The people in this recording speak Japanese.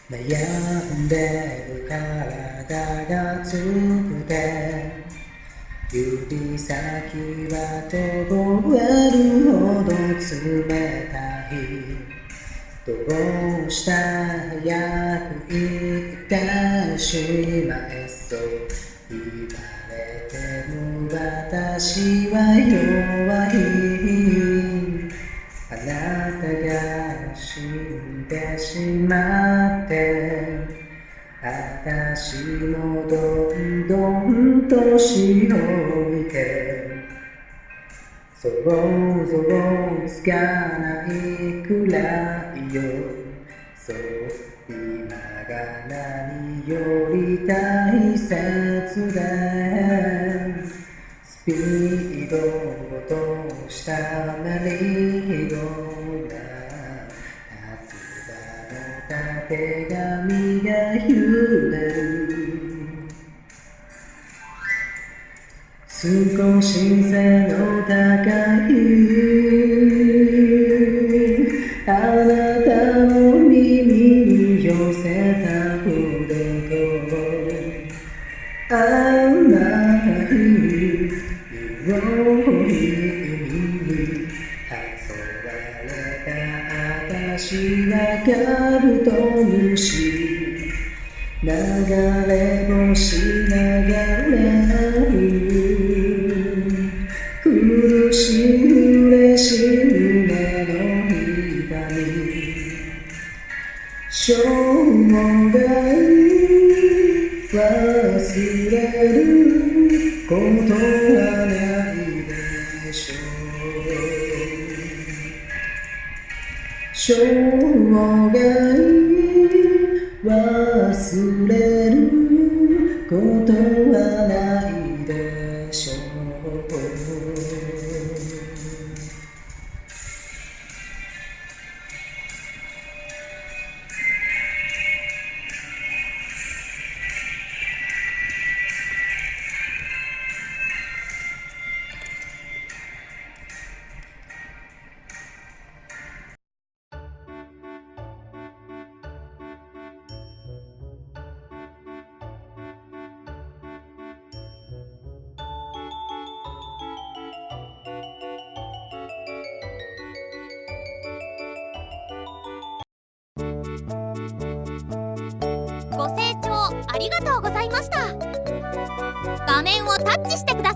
悩んでる体がつくて指先は凍えるほど冷たい。どうした早く行ってしまえそう言われても私は弱い。あなたが死んでしまって私もどんどん年老いて想像つかないくらいよ。そう今が何より大切でスピードを落としたメリーゴーラた手紙が揺れる。少し背の高いあなたの耳に寄せたほど甘い良い意味に私はカブトムシ流れ星流れる苦しい嬉しい胸の痛み生涯忘れることはないでしょう。生涯忘れることはないでしょう。ご清聴ありがとうございました。画面をタッチしてください。